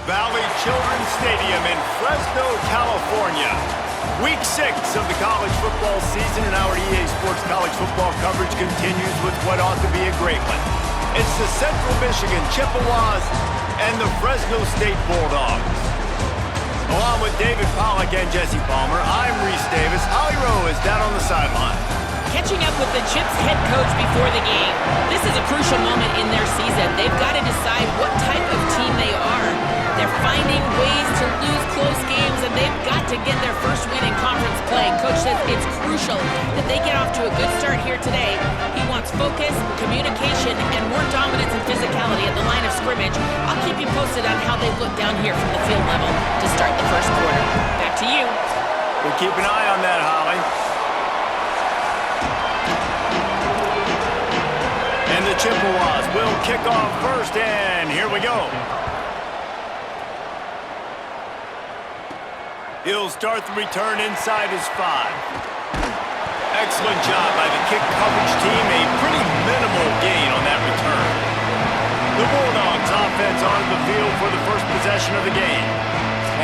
Valley Children's Stadium in Fresno, California. Week 6 of the college football season, and our EA Sports college football coverage continues with what ought to be a great one. It's the Central Michigan Chippewas and the Fresno State Bulldogs. Along with David Pollack and Jesse Palmer, I'm Reese Davis. Holly Rowe is down on the sideline. Catching up with the Chips head coach before the game. This is a crucial moment in their season. They've got to decide what type of team they are. They're finding ways to lose close games, and they've got to get their first win in conference play. Coach says it's crucial that they get off to a good start here today. He wants focus, communication, and more dominance and physicality at the line of scrimmage. I'll keep you posted on how they look down here from the field level to start the first quarter. Back to you. We'll keep an eye on that, Holly. And the Chippewas will kick off first, and here we go. He'll start the return inside his 5. Excellent job by the kick coverage team. A pretty minimal gain on that return. The Bulldogs offense onto the field for the first possession of the game.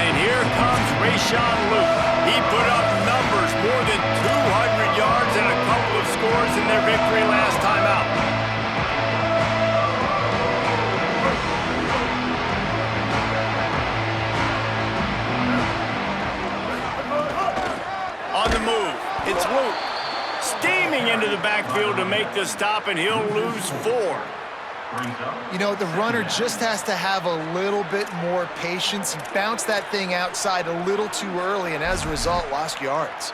And here comes Rayshawn Luke. He put up numbers, more than 200 yards and a couple of scores in their victory last time out. On the move, it's Luke. Steaming into the backfield to make the stop, and he'll lose 4. You know, the runner just has to have a little bit more patience. He bounced that thing outside a little too early, and as a result, lost yards.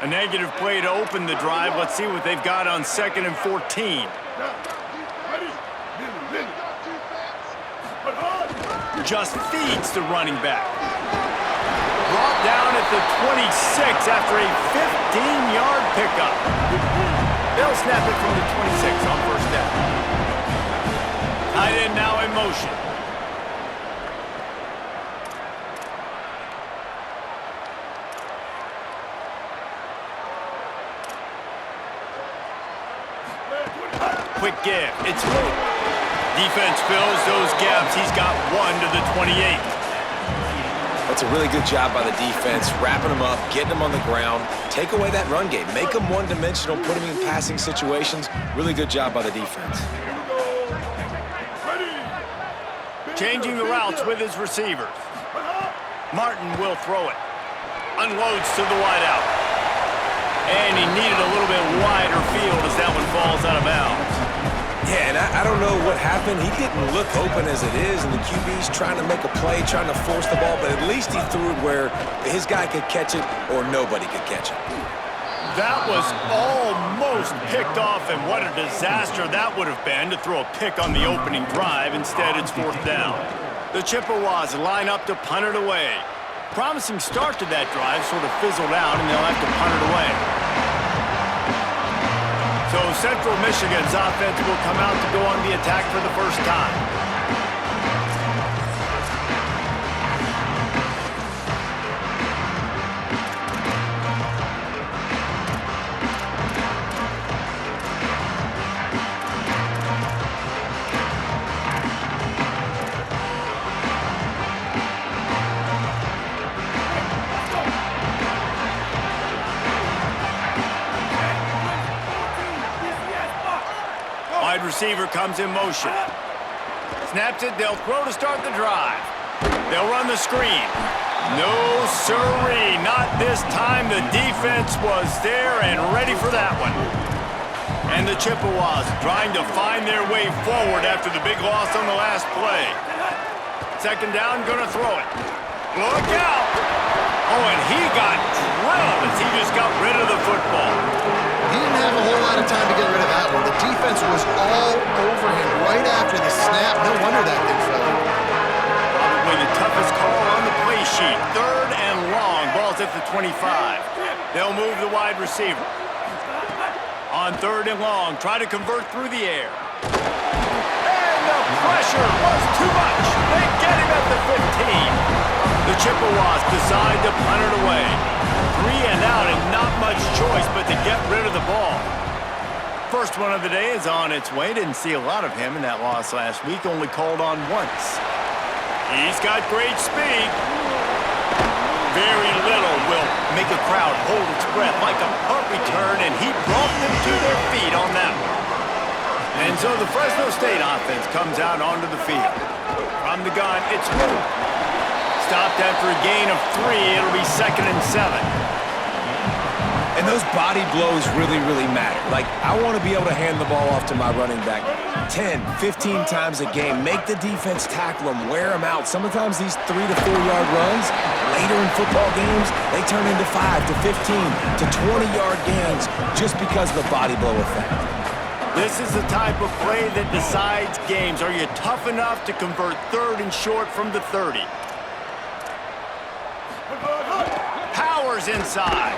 A negative play to open the drive. Let's see what they've got on 2nd and 14. Just feeds the running back. Brought down at the 26 after a 15-yard pickup. They'll snap it from the 26 on first down. Tight end now in motion. Quick give. It's Luke. Defense fills those gaps. He's got 1 to the 28. That's a really good job by the defense, wrapping them up, getting them on the ground. Take away that run game. Make them one-dimensional, put them in passing situations. Really good job by the defense. Changing the routes with his receivers. Martin will throw it. Unloads to the wideout. And he needed a little bit wider field as that one falls out of bounds. Yeah, and I don't know what happened. He didn't look open as it is, and the QB's trying to make a play, trying to force the ball, but at least he threw it where his guy could catch it or nobody could catch it. That was almost picked off, and what a disaster that would have been to throw a pick on the opening drive. Instead, it's 4th down. The Chippewas line up to punt it away. Promising start to that drive sort of fizzled out, and they'll have to punt it away. So Central Michigan's offense will come out to go on the attack for the first time. Wide receiver comes in motion. Snaps it, they'll throw to start the drive. They'll run the screen. No sirree, not this time. The defense was there and ready for that one. And the Chippewas trying to find their way forward after the big loss on the last play. 2nd down, gonna throw it. Look out! Oh, and he got drilled as he just got rid of the football. He didn't have a whole lot of time to get rid of that one. The defense was all over him right after the snap. No wonder that thing fell. Probably the toughest call on the play sheet. 3rd and long. Ball's at the 25. They'll move the wide receiver. On 3rd and long, try to convert through the air. And the pressure was too much. They get him at the 15. The Chippewas decide to punt it away. 3 and out and not much choice but to get rid of the ball. First one of the day is on its way. Didn't see a lot of him in that loss last week. Only called on once. He's got great speed. Very little will make a crowd hold its breath like a punt return, and he brought them to their feet on that one. And so the Fresno State offense comes out onto the field. From the gun, it's Ron. Stopped after a gain of 3. It'll be 2nd and 7. And those body blows really, really matter. Like, I want to be able to hand the ball off to my running back 10, 15 times a game. Make the defense tackle them, wear them out. Sometimes these 3 to 4 yard runs, later in football games, they turn into 5 to 15 to 20-yard gains just because of the body blow effect. This is the type of play that decides games. Are you tough enough to convert 3rd and short from the 30? Powers inside.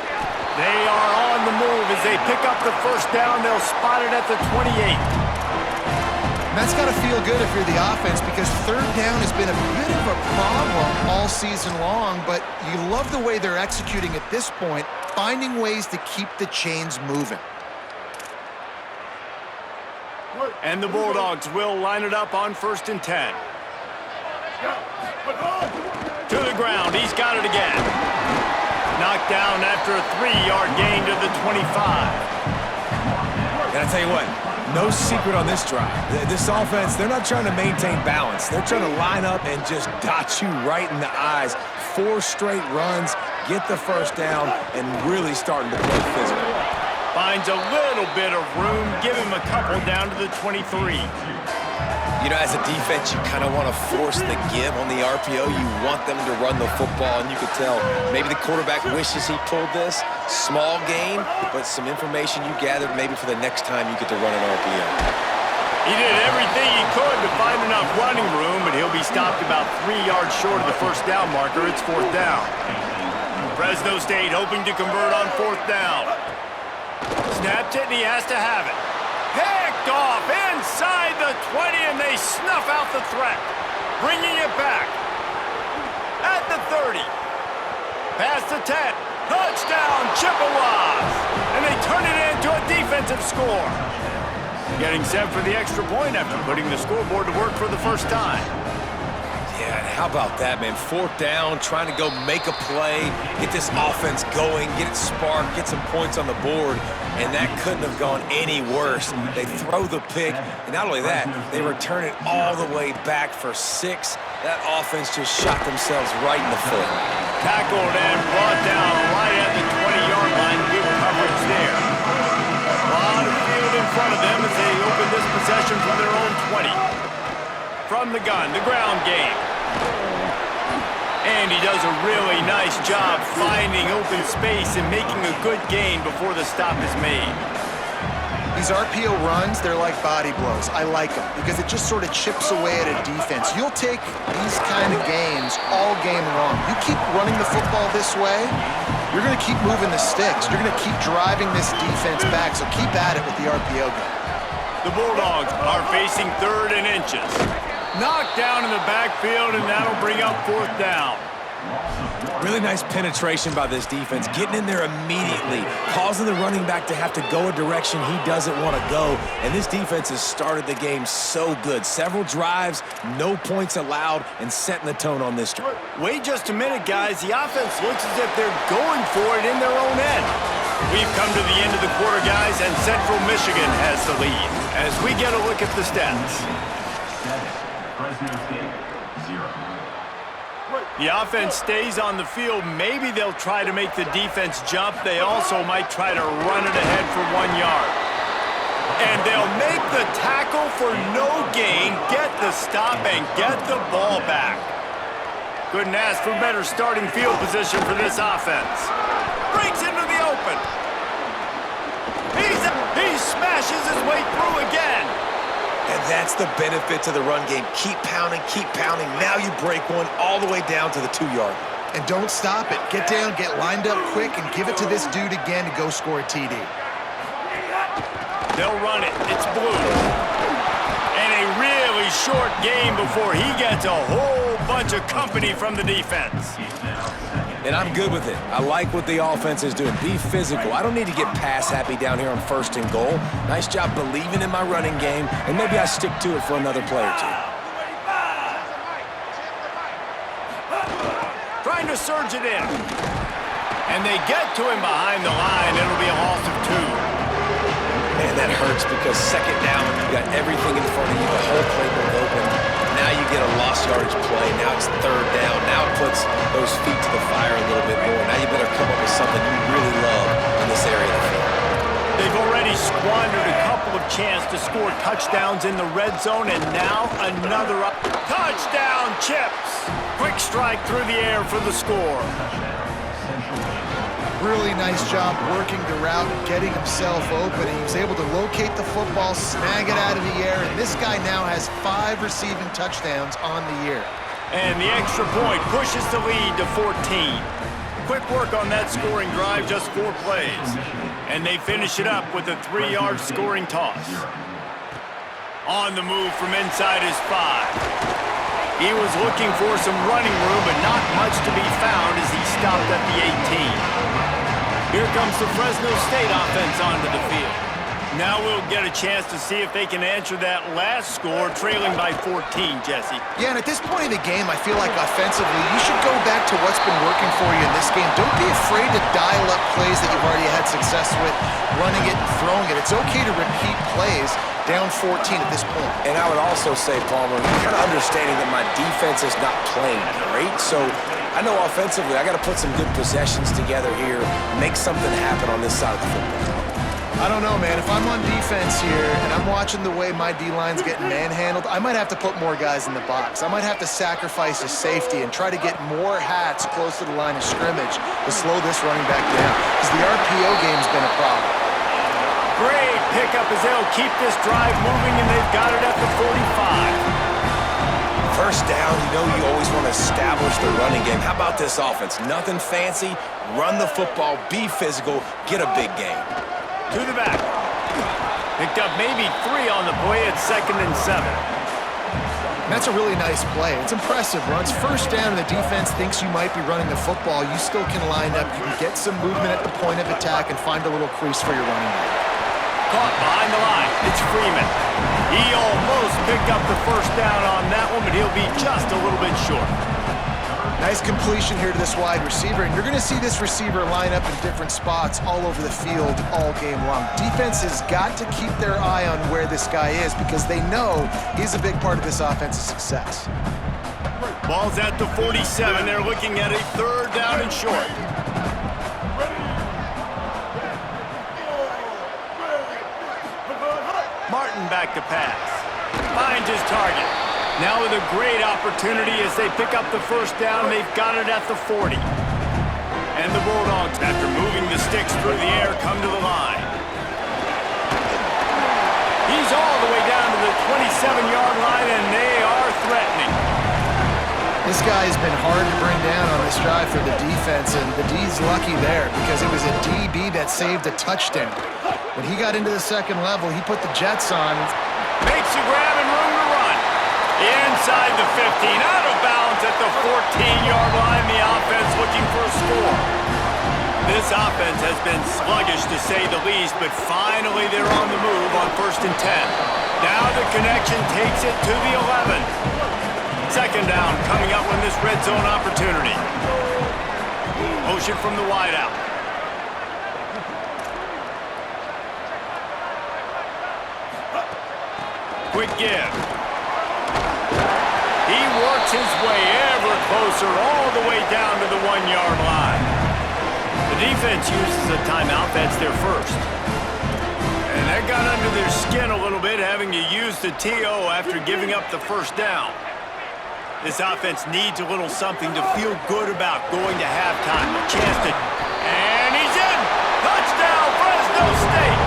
They are on the move as they pick up the 1st down. They'll spot it at the 28. And that's got to feel good if you're the offense, because 3rd down has been a bit of a problem all season long, but you love the way they're executing at this point, finding ways to keep the chains moving. And the Bulldogs will line it up on 1st and 10. To the ground. He's got it again. Knocked down after a 3-yard gain to the 25. And I tell you what, no secret on this drive. This offense, they're not trying to maintain balance. They're trying to line up and just dot you right in the eyes. 4 straight runs, get the 1st down, and really starting to play physical. Finds a little bit of room. Give him a couple down to the 23. You know, as a defense, you kind of want to force the give on the RPO. You want them to run the football, and you could tell maybe the quarterback wishes he pulled this. Small gain, but some information you gathered maybe for the next time you get to run an RPO. He did everything he could to find enough running room, but he'll be stopped about 3 yards short of the 1st down marker. It's 4th down. Fresno State hoping to convert on 4th down. Snapped it, and he has to have it. Picked off inside the 20, and they snuff out the threat. Bringing it back. At the 30. Past the 10. Touchdown, Chippewas. And they turn it into a defensive score. Getting set for the extra point after putting the scoreboard to work for the 1st time. Yeah, and how about that, man? 4th down, trying to go make a play, get this offense going, get it sparked, get some points on the board, and that couldn't have gone any worse. They throw the pick, and not only that, they return it all the way back for 6. That offense just shot themselves right in the foot. Tackled and brought down right at the 20-yard line. Good coverage there. A lot of field in front of them as they open this possession from their own 20. From the gun, the ground game. And he does a really nice job finding open space and making a good gain before the stop is made. These RPO runs, they're like body blows. I like them because it just sort of chips away at a defense. You'll take these kind of games all game long. You keep running the football this way, you're going to keep moving the sticks. You're going to keep driving this defense back, so keep at it with the RPO game. The Bulldogs are facing 3rd and inches. Knocked down in the backfield, and that'll bring up 4th down. Really nice penetration by this defense, getting in there immediately, causing the running back to have to go a direction he doesn't want to go. And this defense has started the game so good. Several drives, no points allowed, and setting the tone on this drive. Wait just a minute, guys. The offense looks as if they're going for it in their own end. We've come to the end of the quarter, guys, and Central Michigan has the lead. As we get a look at the stats. Fresno State, 0. The offense stays on the field. Maybe they'll try to make the defense jump. They also might try to run it ahead for 1 yard. And they'll make the tackle for no gain, get the stop, and get the ball back. Couldn't ask for better starting field position for this offense. Breaks into the open. He smashes his way through again. And that's the benefit to the run game. Keep pounding, keep pounding. Now you break one all the way down to the 2-yard. And don't stop it. Get down, get lined up quick, and give it to this dude again to go score a TD. They'll run it. It's blue. And a really short game before he gets a whole bunch of company from the defense. And I'm good with it. I like what the offense is doing. Be physical. I don't need to get pass happy down here on 1st and goal. Nice job believing in my running game, and maybe I stick to it for another play or two. trying to surge it in. And they get to him behind the line. It'll be a loss of 2. Man, that hurts because second down, you got everything in front of you, the whole playbook open. Now you get a lost yardage play. Now it's third down. Now it puts those feet to the fire a little bit more. Now you better come up with something you really love in this area of the field. They've already squandered a couple of chances to score touchdowns in the red zone, and now another touchdown, Chips. Quick strike through the air for the score. Really nice job working the route and getting himself open. He was able to locate the football, snag it out of the air, and this guy now has 5 receiving touchdowns on the year. And the extra point pushes the lead to 14. Quick work on that scoring drive, just 4 plays. And they finish it up with a 3-yard scoring toss. On the move from inside his 5. He was looking for some running room, but not much to be found as he stopped at the 18. Here comes the Fresno State offense onto the field. Now we'll get a chance to see if they can answer that last score, trailing by 14, Jesse. Yeah, and at this point in the game, I feel like offensively, you should go back to what's been working for you in this game. Don't be afraid to dial up plays that you've already had success with, running it and throwing it. It's okay to repeat plays down 14 at this point. And I would also say, Palmer, kind of understanding that my defense is not playing great, so I know offensively I got to put some good possessions together here, make something happen on this side of the football. I don't know, man. If I'm on defense here and I'm watching the way my D-line's getting manhandled, I might have to put more guys in the box. I might have to sacrifice a safety and try to get more hats close to the line of scrimmage to slow this running back down, because the RPO game's been a problem. Great pickup as they'll keep this drive moving, and they've got it at the 45. First down, you know you always want to establish the running game. How about this offense? Nothing fancy. Run the football, be physical, get a big gain. To the back. Picked up maybe 3 on the play at 2nd and 7. That's a really nice play. It's impressive. Runs first down and the defense thinks you might be running the football. You still can line up. You can get some movement at the point of attack and find a little crease for your running back. Caught behind the line. It's Freeman. He almost picked up the first down on that one, but he'll be just a little bit short. Nice completion here to this wide receiver, and you're going to see this receiver line up in different spots all over the field all game long. Defense has got to keep their eye on where this guy is, because they know he's a big part of this offense's success. Ball's at the 47. They're looking at a 3rd down and short. Martin back to pass. Finds his target. Now with a great opportunity as they pick up the first down, they've got it at the 40. And the Bulldogs, after moving the sticks through the air, come to the line. He's all the way down to the 27-yard line, and they are threatening. This guy has been hard to bring down on this drive for the defense, and the D's lucky there because it was a DB that saved a touchdown. When he got into the second level, he put the Jets on. Makes a grab and room to run. Inside the 15, out of bounds at the 14-yard line. The offense looking for a score. This offense has been sluggish to say the least, but finally they're on the move on 1st and 10. Now the connection takes it to the 11. 2nd down coming up on this red zone opportunity. Motion from the wideout. Quick give. He works his way ever closer all the way down to the 1-yard line. The defense uses a timeout. That's their first. And that got under their skin a little bit, having to use the TO after giving up the first down. This offense needs a little something to feel good about going to halftime. A chance to... And he's in! Touchdown, Fresno State!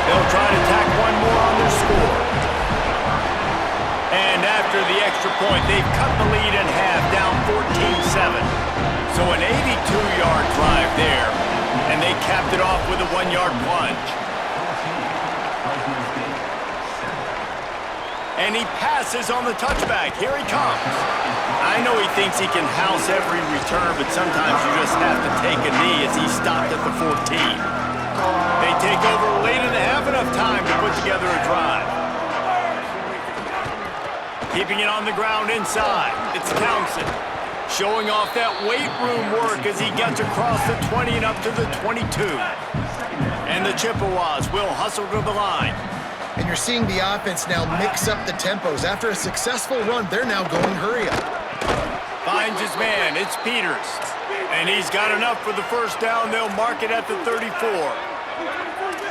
They'll try to tack one more on their score. And after the extra point, they've cut the lead in half, down 14-7. So an 82-yard drive there, and they capped it off with a 1-yard plunge. And he passes on the touchback. Here he comes. I know he thinks he can house every return, but sometimes you just have to take a knee as he stopped at the 14. They take over late in the half, enough time to put together a drive. Keeping it on the ground inside. It's Townsend. Showing off that weight room work as he gets across the 20 and up to the 22. And the Chippewas will hustle to the line. And you're seeing the offense now mix up the tempos. After a successful run, they're now going hurry up. Finds his man. It's Peters. And he's got enough for the first down. They'll mark it at the 34.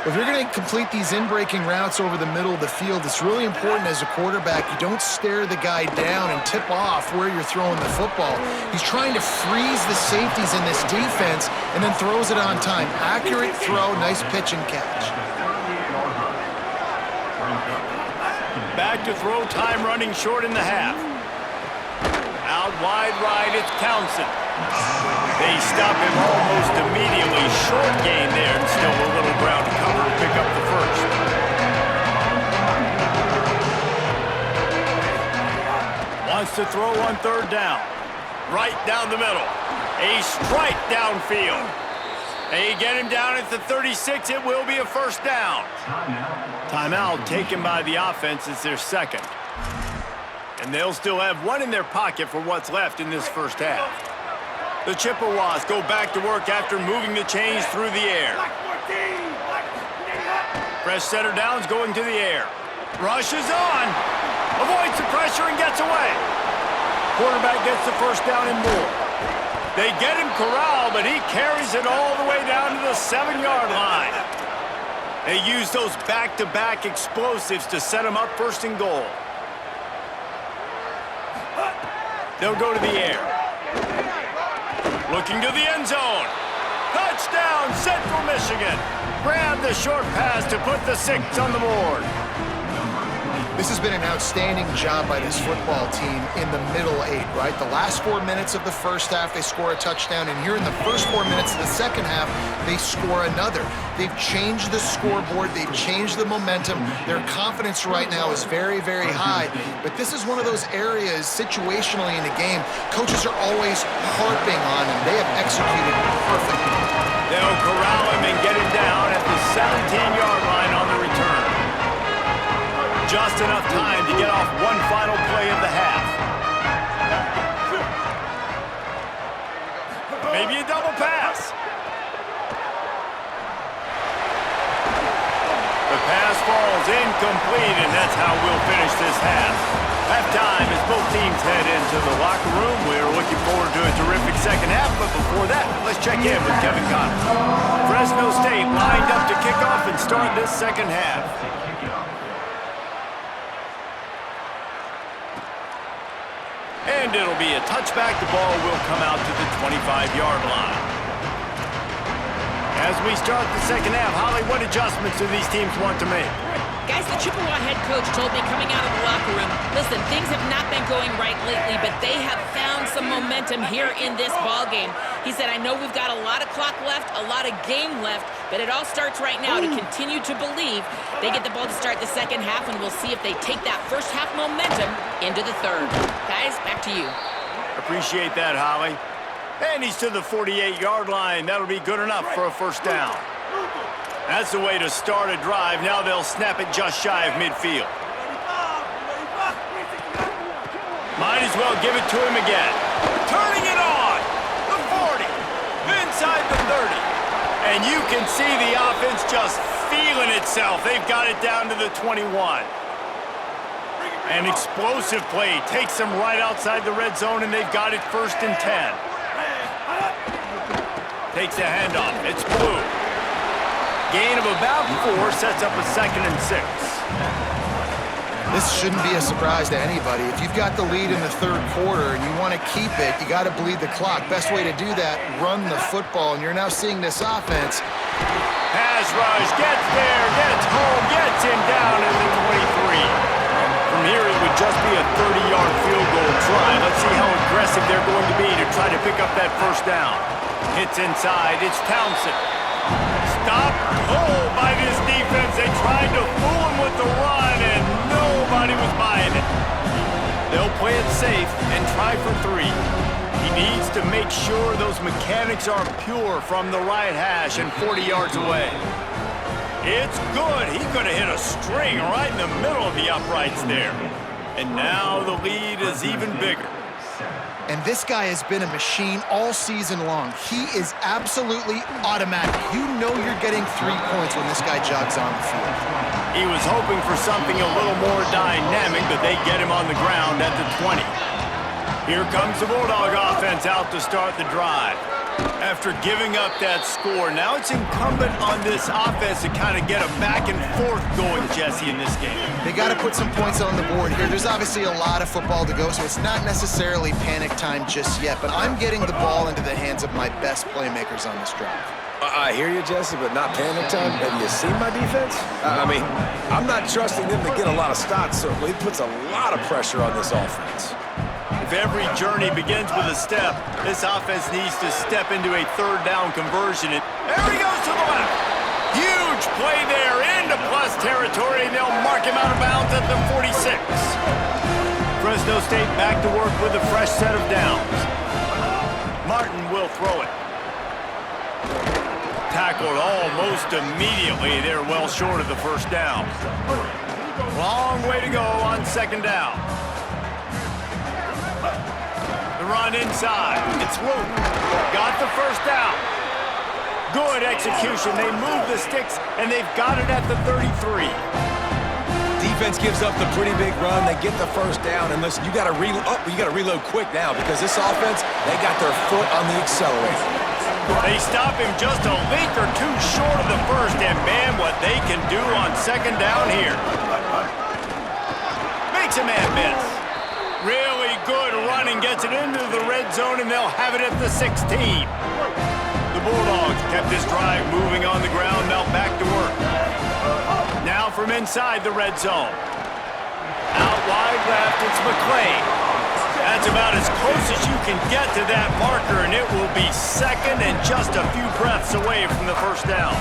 If you're going to complete these in-breaking routes over the middle of the field, it's really important as a quarterback you don't stare the guy down and tip off where you're throwing the football. He's trying to freeze the safeties in this defense and then throws it on time. Accurate throw, nice pitch and catch. Back to throw, time running short in the half. Out wide right, it's Townsend. They stop him almost immediately. Short gain there, and still a little ground to cover to pick up the first. Wants to throw on third down. Right down the middle. A strike downfield. They get him down at the 36. It will be a first down. Timeout taken by the offense. It's their second. And they'll still have one in their pocket for what's left in this first half. The Chippewas go back to work after moving the chains through the air. Fresh setter downs going to the air. Rushes on. Avoids the pressure and gets away. Quarterback gets the first down and more. They get him corralled, but he carries it all the way down to the 7-yard line. They use those back-to-back explosives to set him up first and goal. They'll go to the air. Looking to the end zone. Touchdown, Central Michigan. Grab the short pass to put the 6 on the board. This has been an outstanding job by this football team in the middle 8, right? The last 4 minutes of the first half, they score a touchdown, and here in the first 4 minutes of the second half, they score another. They've changed the scoreboard. They've changed the momentum. Their confidence right now is very, very high, but this is one of those areas situationally in the game, coaches are always harping on, and they have executed perfectly. They'll corral him and get him down at the 17-yard line on the return. Just enough time to get off one final play of the half. Maybe a double pass. The pass falls incomplete, and that's how we'll finish this half. Halftime as both teams head into the locker room. We're looking forward to a terrific second half, but before that, let's check in with Kevin Connor. Fresno State lined up to kick off and start this second half. And it'll be a touchback. The ball will come out to the 25-yard line. As we start the second half, Holly, what adjustments do these teams want to make? Guys, the Chippewa head coach told me coming out of the locker room, listen, things have not been going right lately, but they have found some momentum here in this ball game. He said, I know we've got a lot of clock left, a lot of game left, but it all starts right now to continue to believe. They get the ball to start the second half, and we'll see if they take that first half momentum into the third. Guys, back to you. Appreciate that, Holly. And he's to the 48-yard line. That'll be good enough for a first down. That's the way to start a drive. Now they'll snap it just shy of midfield. Might as well give it to him again. Turning it on. The 40. Inside the 30. And you can see the offense just feeling itself. They've got it down to the 21. An explosive play takes them right outside the red zone, and they've got it 1st and 10. Takes a handoff. It's Blue. Gain of about 4 sets up a 2nd and 6. This shouldn't be a surprise to anybody. If you've got the lead in the third quarter and you want to keep it, you got to bleed the clock. Best way to do that, run the football, and you're now seeing this offense. Pass rush, gets there, gets home, gets him down at the 23. From here, it would just be a 30-yard field goal try. Let's see how aggressive they're going to be to try to pick up that first down. Hits inside, it's Townsend. Stopped cold by this defense. They tried to fool him with the run, and nobody was buying it. They'll play it safe and try for 3. He needs to make sure those mechanics are pure from the right hash and 40 yards away. It's good. He could have hit a string right in the middle of the uprights there. And now the lead is even bigger. And this guy has been a machine all season long. He is absolutely automatic. You know you're getting 3 points when this guy jogs on the field. He was hoping for something a little more dynamic, but they get him on the ground at the 20. Here comes the Bulldog offense out to start the drive. After giving up that score, now it's incumbent on this offense to kind of get a back and forth going, Jesse, in this game. They got to put some points on the board here. There's obviously a lot of football to go, so it's not necessarily panic time just yet, but I'm getting the ball into the hands of my best playmakers on this drive. I hear you, Jesse, but not panic time. Have you seen my defense? I mean, I'm not trusting them to get a lot of stops, so it puts a lot of pressure on this offense. If every journey begins with a step, this offense needs to step into a third down conversion. And there he goes to the left. Huge play there into plus territory, and they'll mark him out of bounds at the 46. Fresno State back to work with a fresh set of downs. Martin will throw it. Tackled almost immediately. They're well short of the first down. Long way to go on second down. The run inside. It's Luke. Got the first down. Good execution. They move the sticks, and they've got it at the 33. Defense gives up the pretty big run. They get the first down, and listen, you got to reload quick now because this offense, they got their foot on the accelerator. They stop him just a length or two short of the first, and man, what they can do on second down here. Makes a man miss. Really good running, gets it into the red zone, and they'll have it at the 16. The Bulldogs kept this drive moving on the ground, now back to work. Now from inside the red zone. Out wide left, it's McClain. That's about as close as you can get to that marker, and it will be second and just a few breaths away from the first down.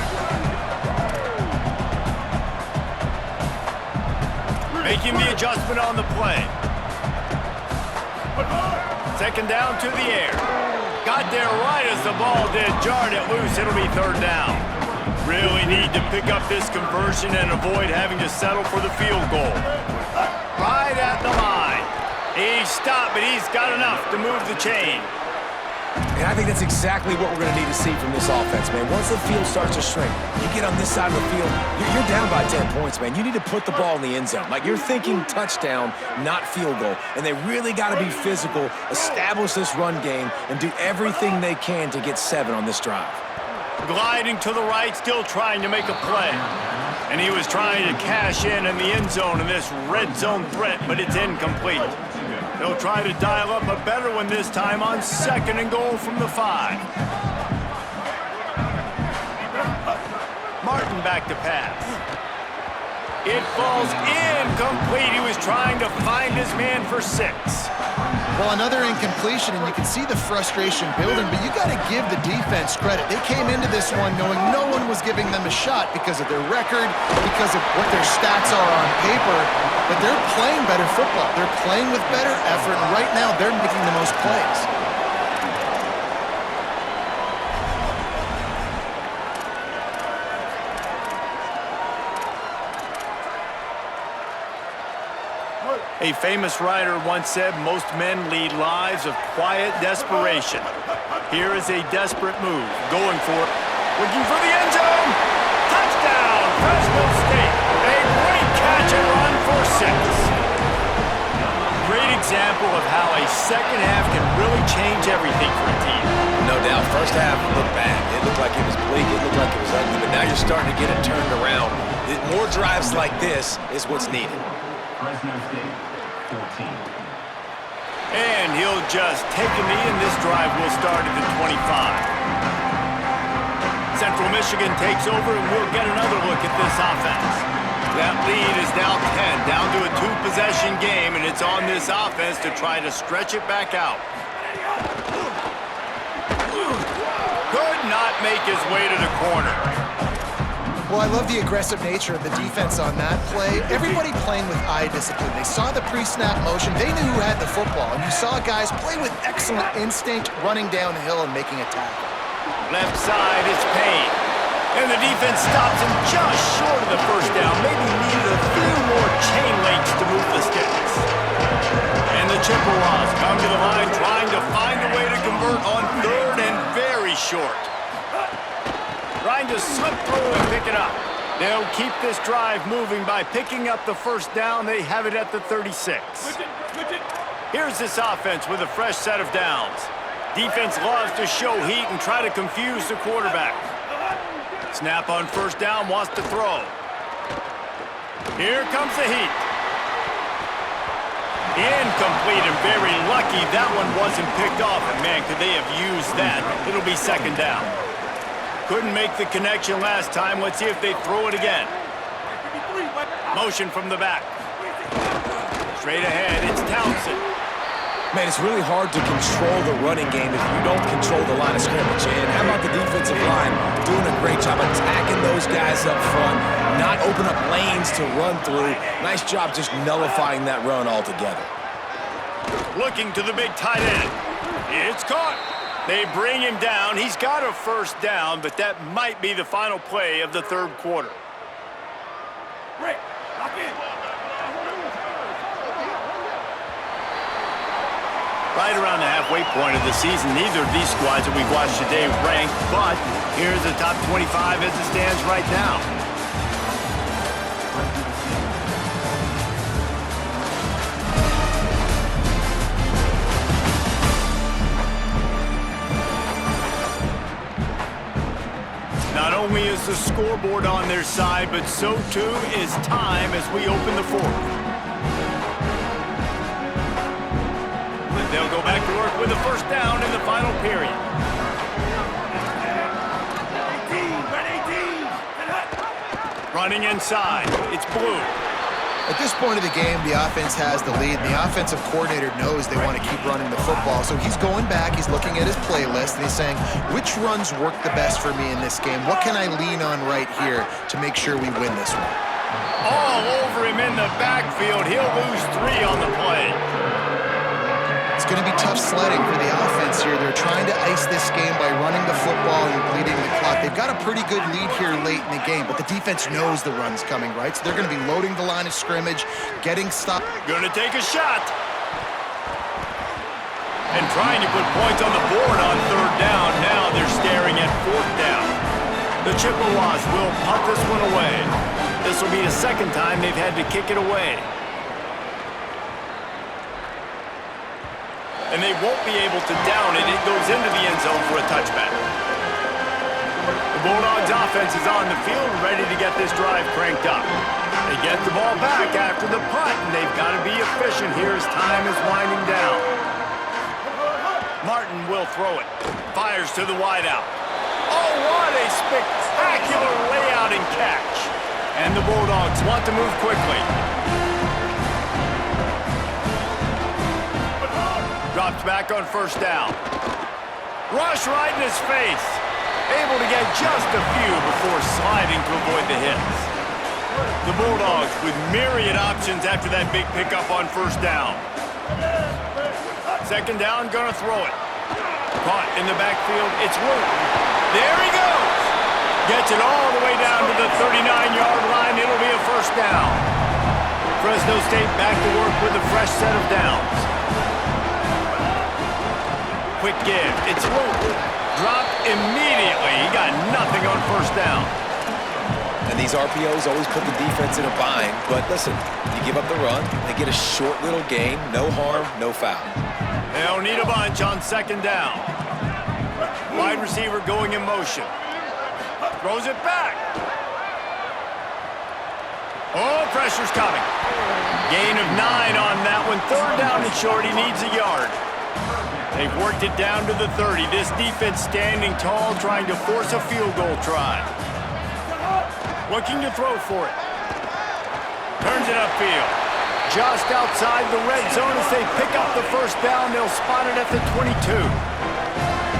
Making the adjustment on the play. Second down to the air. Got there right as the ball did. Jarred it loose. It'll be third down. Really need to pick up this conversion and avoid having to settle for the field goal. Right at the line. He's stopped, but he's got enough to move the chain. And I think that's exactly what we're going to need to see from this offense, man. Once the field starts to shrink, you get on this side of the field, you're down by 10 points, man. You need to put the ball in the end zone. Like, you're thinking touchdown, not field goal. And they really got to be physical, establish this run game, and do everything they can to get 7 on this drive. Gliding to the right, still trying to make a play. And he was trying to cash in the end zone in this red zone threat, but it's incomplete. They'll try to dial up a better one this time on second and goal from the 5. Martin back to pass. It falls incomplete. He was trying to find his man for 6. Well, another incompletion, and you can see the frustration building, but you got to give the defense credit. They came into this one knowing no one was giving them a shot because of their record, because of what their stats are on paper, but they're playing better football. They're playing with better effort, and right now they're making the most plays. A famous writer once said, most men lead lives of quiet desperation. Here is a desperate move, going for it, looking for the end zone. Touchdown, Fresno State. A great catch and run for 6. Great example of how a second half can really change everything for a team. No doubt, first half looked bad. It looked like it was bleak, it looked like it was ugly, but now you're starting to get it turned around. More drives like this is what's needed. Fresno State, 14. And he'll just take a knee, and this drive will start at the 25. Central Michigan takes over, and we'll get another look at this offense. That lead is now 10, down to a 2-possession game, and it's on this offense to try to stretch it back out. Could not make his way to the corner. Well, I love the aggressive nature of the defense on that play. Everybody playing with eye discipline. They saw the pre-snap motion. They knew who had the football. And you saw guys play with excellent instinct, running down the hill and making a tackle. Left side is Payne. And the defense stops him just short of the first down. Maybe needed a few more chain links to move the sticks. And the Chippewas come to the line trying to convert on third and very short. Trying to slip through and pick it up. They'll keep this drive moving by picking up the first down. They have it at the 36. Here's this offense with a fresh set of downs. Defense loves to show heat and try to confuse the quarterback. Snap on first down, wants to throw. Here comes the heat. Incomplete and very lucky that one wasn't picked off. And man, could they have used that? It'll be second down. Couldn't make the connection last time. Let's see if they throw it again. Motion from the back. Straight ahead, it's Townsend. Man, it's really hard to control the running game if you don't control the line of scrimmage. And how about the defensive line doing a great job attacking those guys up front, not open up lanes to run through. Nice job just nullifying that run altogether. Looking to the big tight end. It's caught. They bring him down. He's got a first down, but that might be the final play of the third quarter. Break. Lock in. Right around the halfway point of the season, neither of these squads that we've watched today ranked, but here's the top 25 as it stands right now. Not only is the scoreboard on their side, but so too is time as we open the fourth. They'll go back to work with the first down in the final period. Running inside, it's Blue. At this point of the game, the offense has the lead, and the offensive coordinator knows they want to keep running the football. So he's going back, he's looking at his playlist, and he's saying, which runs work the best for me in this game? What can I lean on right here to make sure we win this one? All over him in the backfield. He'll lose 3 on the play. It's going to be tough sledding for the offense here. They're trying to ice this game by running the football and bleeding the clock. They've got a pretty good lead here late in the game, but the defense knows the run's coming, right? So they're going to be loading the line of scrimmage, getting stopped. Going to take a shot. And trying to put points on the board on third down. Now they're staring at fourth down. The Chippewas will punt this one away. This will be the second time they've had to kick it away. And they won't be able to down it. It goes into the end zone for a touchback. The Bulldogs offense is on the field, ready to get this drive cranked up. They get the ball back after the punt, and they've got to be efficient here as time is winding down. Martin will throw it. Fires to the wideout. Oh, what a spectacular layout and catch. And the Bulldogs want to move quickly. Drops back on first down. Rush right in his face. Able to get just a few before sliding to avoid the hits. The Bulldogs with myriad options after that big pickup on first down. Second down, gonna throw it. Caught in the backfield, it's Luke. There he goes. Gets it all the way down to the 39-yard line. It'll be a first down. Fresno State back to work with a fresh set of downs. Quick give. It's Luke. Dropped immediately. He got nothing on first down. And these RPOs always put the defense in a bind. But listen, you give up the run, they get a short little gain. No harm, no foul. They'll need a bunch on second down. Wide receiver going in motion. Throws it back. Oh, pressure's coming. Gain of 9 on that one. Third down and short. He needs a yard. They've worked it down to the 30. This defense standing tall, trying to force a field goal try. Looking to throw for it. Turns it upfield. Just outside the red zone as they pick up the first down. They'll spot it at the 22.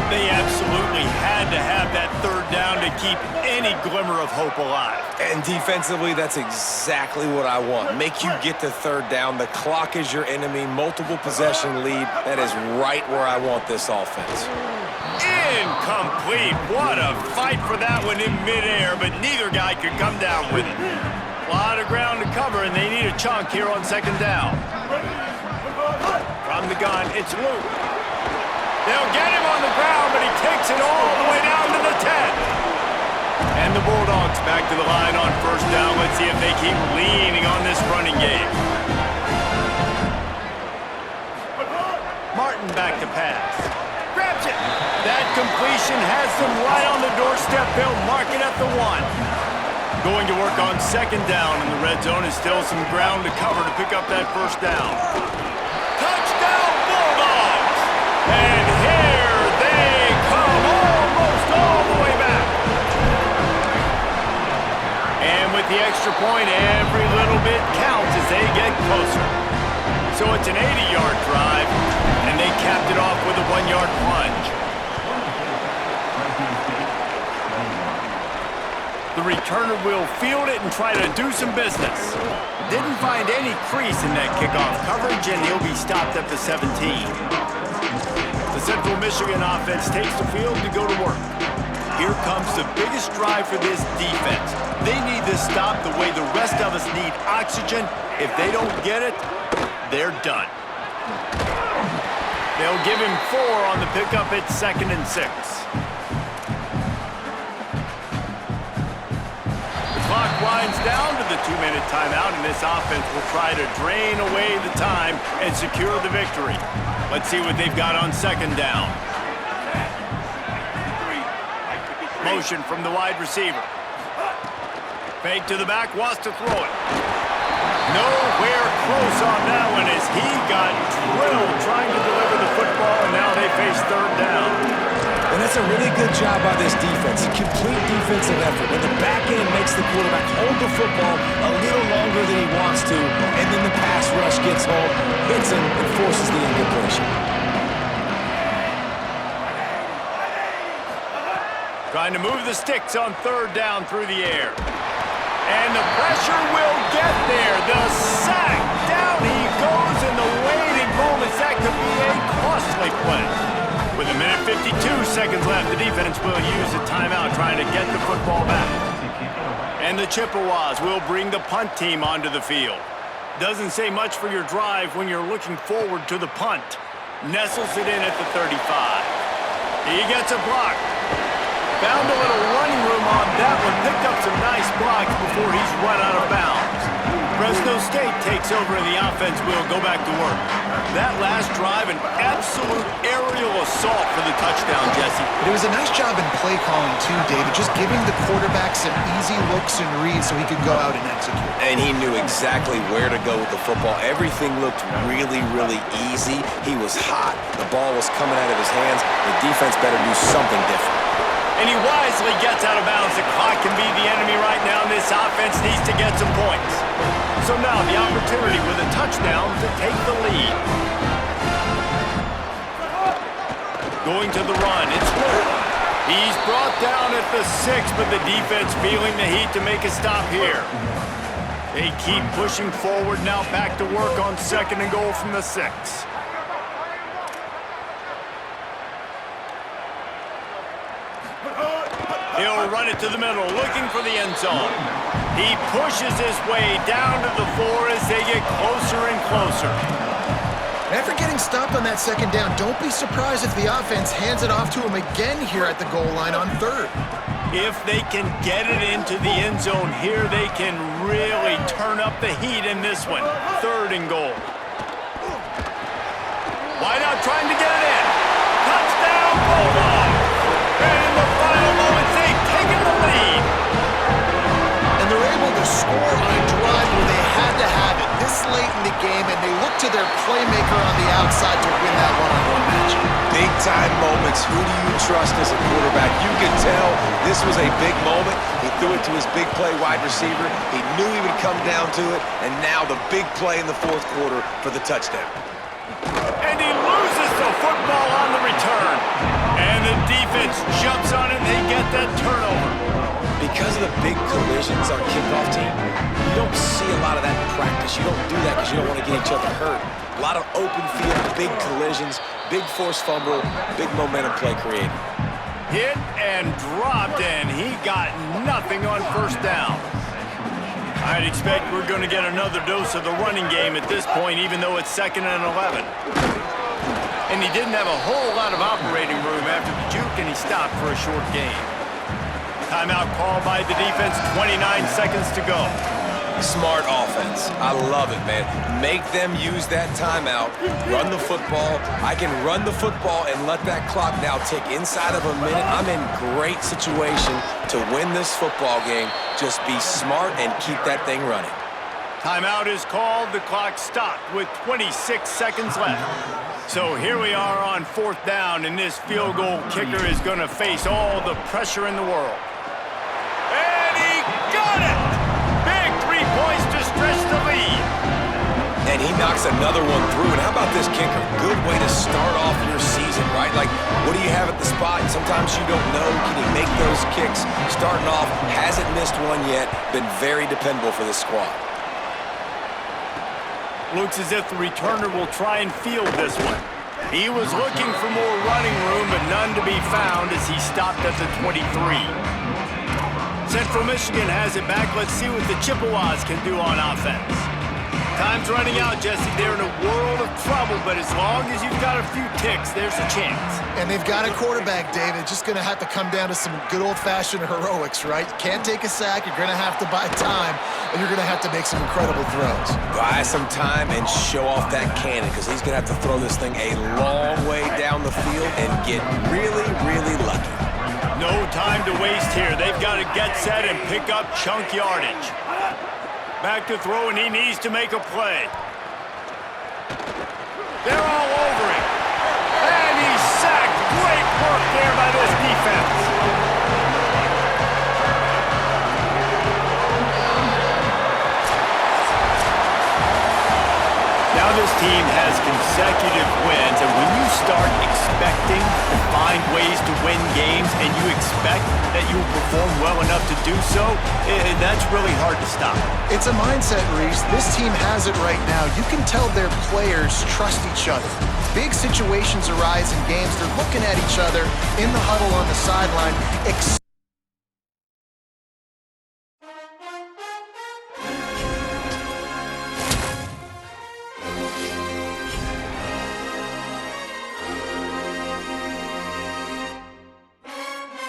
They absolutely had to have that third down to keep any glimmer of hope alive. And defensively, that's exactly what I want. Make you get to third down. The clock is your enemy. Multiple possession lead. That is right where I want this offense. Incomplete. What a fight for that one in midair, but neither guy could come down with it. A lot of ground to cover, and they need a chunk here on second down. From the gun, it's Luke. They'll get him on the ground, but he takes it all the way down to the 10. And the Bulldogs back to the line on first down. Let's see if they keep leaning on this running game. Martin back to pass. Grabs it. That completion has them right on the doorstep. They'll mark it at the 1. Going to work on second down, and the red zone is still some ground to cover to pick up that first down. Touchdown, Bulldogs! And here they come, almost all the way back. And with the extra point, every little bit counts as they get closer. So it's an 80-yard drive, and they capped it off with a 1-yard plunge. The returner will field it and try to do some business. Didn't find any crease in that kickoff coverage, and he'll be stopped at the 17. The Central Michigan offense takes the field to go to work. Here comes the biggest drive for this defense. They need this stop the way the rest of us need oxygen. If they don't get it, they're done. They'll give him 4 on the pickup at 2nd and 6. The clock winds down to the 2-minute timeout, and this offense will try to drain away the time and secure the victory. Let's see what they've got on second down. Motion from the wide receiver. Fake to the back, wants to throw it. Nowhere close on that one as he got drilled trying to deliver the football, and now they face third down. And that's a really good job by this defense. A complete defensive effort. When the back end makes the quarterback hold the football a little longer than he wants to, and then the pass rush gets home, hits him, and forces the incompletion. Trying to move the sticks on third down through the air. And the pressure will get there. The sack. Down he goes in the waiting moments. That could be a costly play. With 1:52 left, the defense will use a timeout trying to get the football back. And the Chippewas will bring the punt team onto the field. Doesn't say much for your drive when you're looking forward to the punt. Nestles it in at the 35. He gets a block. Found a little running room on that one. Picked up some nice blocks before he's run out of bounds. Fresno State takes over and the offense will go back to work. That last drive, an absolute aerial assault for the touchdown, Jesse. But it was a nice job in play calling too, David. Just giving the quarterback some easy looks and reads so he could go out and execute. And he knew exactly where to go with the football. Everything looked really, really easy. He was hot. The ball was coming out of his hands. The defense better do something different. And he wisely gets out of bounds. The clock can be the enemy right now, and this offense needs to get some points. So now the opportunity with a touchdown to take the lead. Going to the run, it's Wood. He's brought down at the 6, but the defense feeling the heat to make a stop here. They keep pushing forward, now back to work on 2nd and goal from the 6. He'll run it to the middle, looking for the end zone. He pushes his way down to the 4 as they get closer and closer. After getting stopped on that second down, don't be surprised if the offense hands it off to him again here at the goal line on 3rd. If they can get it into the end zone here, they can really turn up the heat in this one. 3rd and goal. Wide out trying to get it in. Touchdown, Bulldogs! And in the final moments, they've taken the lead. And they're able to score on a drive where they had to have it this late in the game, and they look to their playmaker on the outside to win that one-on-one match. Big-time moments. Who do you trust as a quarterback? You can tell this was a big moment. He threw it to his big play wide receiver. He knew he would come down to it, and now the big play in the 4th quarter for the touchdown. And he loses the football on the return. And the defense jumps on it, and they get that turnover. Because of the big collisions on kickoff team, you don't see a lot of that in practice. You don't do that because you don't want to get each other hurt. A lot of open field, big collisions, big forced fumble, big momentum play created. Hit and dropped, and he got nothing on first down. I'd expect we're going to get another dose of the running game at this point, even though it's 2nd and 11. And he didn't have a whole lot of operating room after the juke, and he stopped for a short gain. Timeout called by the defense, 29 seconds to go. Smart offense. I love it, man. Make them use that timeout, run the football. I can run the football and let that clock now tick inside of a minute. I'm in great situation to win this football game. Just be smart and keep that thing running. Timeout is called. The clock stopped with 26 seconds left. So here we are on 4th down, and this field goal kicker is going to face all the pressure in the world. And he got it! Big 3 points to stretch the lead. And he knocks another one through. And how about this kicker? Good way to start off your season, right? Like, what do you have at the spot? Sometimes you don't know. Can he make those kicks? Starting off, hasn't missed one yet. Been very dependable for this squad. Looks as if the returner will try and field this one. He was looking for more running room, but none to be found as he stopped at the 23. Central Michigan has it back. Let's see what the Chippewas can do on offense. Time's running out, Jesse. They're in a world of trouble, but as long as you've got a few ticks, there's a chance. And they've got a quarterback, David. Just going to have to come down to some good old-fashioned heroics, right? You can't take a sack. You're going to have to buy time, and you're going to have to make some incredible throws. Buy some time and show off that cannon, because he's going to have to throw this thing a long way down the field and get really, really lucky. No time to waste here. They've got to get set and pick up chunk yardage. Back to throw, and he needs to make a play. They're all over him. And he's sacked. Great work there by this defense. Now this team has consecutive wins, and when you start expecting to find ways to win games and you expect that you will perform well enough to do so, that's really hard to stop. It's a mindset, Reese. This team has it right now. You can tell their players trust each other. Big situations arise in games. They're looking at each other in the huddle on the sideline.